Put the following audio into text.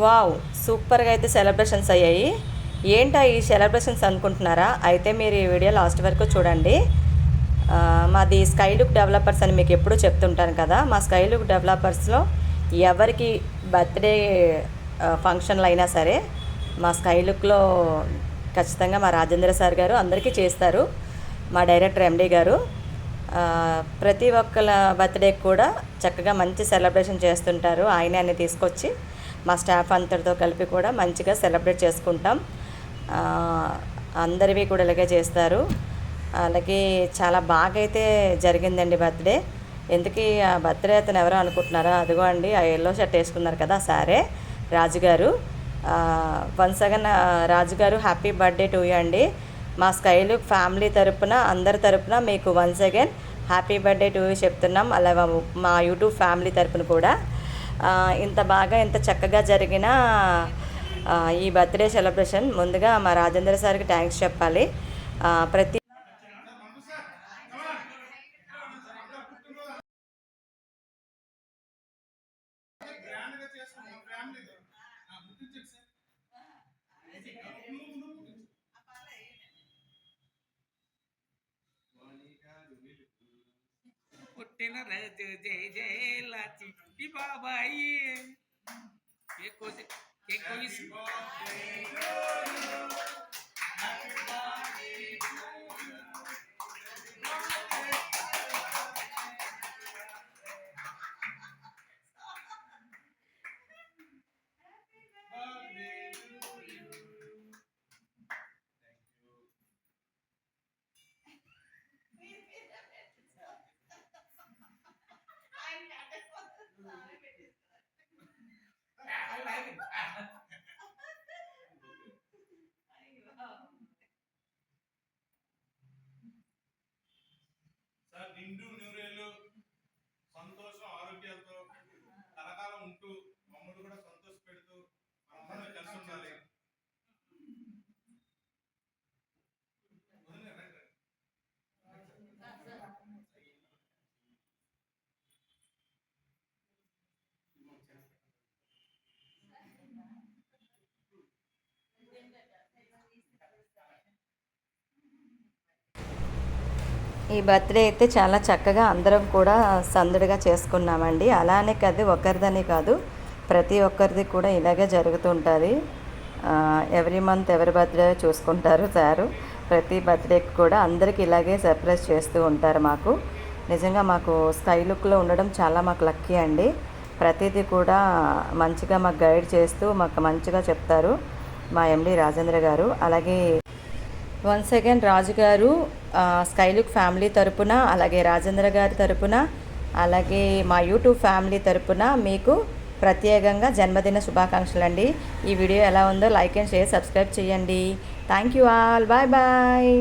Wow! సూపర్‌గా అయితే celebrations అయ్యాయి. ఏంటా ఈ సెలబ్రేషన్స్ అనుకుంటున్నారా? అయితే మీరు ఈ వీడియో లాస్ట్ వరకు చూడండి. మాది స్కై లుక్ డెవలపర్స్ అని మీకు ఎప్పుడూ చెప్తుంటాను కదా! మా స్కై లుక్ డెవలపర్స్‌లో ఎవరికి బర్త్‌డే ఫంక్షన్‌లు అయినా సరే, మా స్కై లుక్‌లో ఖచ్చితంగా మా రాజేంద్ర సార్ గారు అందరికీ చేస్తారు. మా డైరెక్టర్ ఎండీ గారు. ప్రతి ఒక్కళ్ళ బర్త్‌డేకి కూడా చక్కగా మంచి సెలబ్రేషన్ చేస్తుంటారు. ఆయనే అన్ని తీసుకొచ్చి మా స్టాఫ్ అంతటితో కలిపి కూడా మంచిగా సెలబ్రేట్ చేసుకుంటాం. అందరివి కూడా ఇలాగే చేస్తారు. అలాగే చాలా బాగా అయితే జరిగిందండి బర్త్‌డే. ఎందుకీ ఆ బర్త్‌డే అతను ఎవరో అనుకుంటున్నారా? అదిగో అండి ఆ యెల్లో షర్ట్ వేసుకున్నారు కదా సారే రాజుగారు. వన్స్ అగైన్ రాజుగారు హ్యాపీ బర్త్‌డే టు యూ అండి. మా స్కై లుక్ ఫ్యామిలీ తరపున అందరి తరపున మీకు once again happy birthday to you చెప్తున్నాం. అలా మా యూట్యూబ్ ఫ్యామిలీ తరపున కూడా ఇంత బాగా ఇంత చక్కగా జరిగిన ఈ బర్త్‌డే సెలబ్రేషన్ ముందుగా మా రాజేంద్ర సార్కి థ్యాంక్స్ చెప్పాలి. ప్రతి పుట్టిన రోజు జై జై లాచి బాబాయి సార్ నిండు నూరేళ్ళు సంతోషం ఆరోగ్యాలతో కలకాలం ఉంటూ మమ్మల్ని కూడా సంతోష పెడుతూ మనందరం కలిసి ఉండాలి. ఈ బర్త్‌డే అయితే చాలా చక్కగా అందరం కూడా సందడిగా చేసుకున్నామండి. అలానే కాదు ఒకరిదని కాదు, ప్రతి ఒక్కరిది కూడా ఇలాగే జరుగుతూ ఉంటుంది. ఎవ్రీ మంత్ ఎవరి బర్త్‌డే చూసుకుంటారు సారు. ప్రతి బర్త్‌డేకి కూడా అందరికీ ఇలాగే సర్ప్రైజ్ చేస్తూ ఉంటారు మాకు. నిజంగా మాకు స్కై లుక్‌లో ఉండడం చాలా మాకు లక్కీ అండి. ప్రతిదీ కూడా మంచిగా మాకు గైడ్ చేస్తూ మాకు మంచిగా చెప్తారు మా ఎండీ రాజేంద్ర గారు. అలాగే వన్స్ అగైన్ రాజుగారు స్కై లుక్ ఫ్యామిలీ తరపున, అలాగే రాజేంద్ర గారి తరపున, అలాగే మా యూట్యూబ్ ఫ్యామిలీ తరపున మీకు ప్రత్యేకంగా జన్మదిన శుభాకాంక్షలు అండి. ఈ వీడియో ఎలా ఉందో లైక్ అండ్ షేర్ సబ్స్క్రైబ్ చేయండి. Thank you all. Bye bye.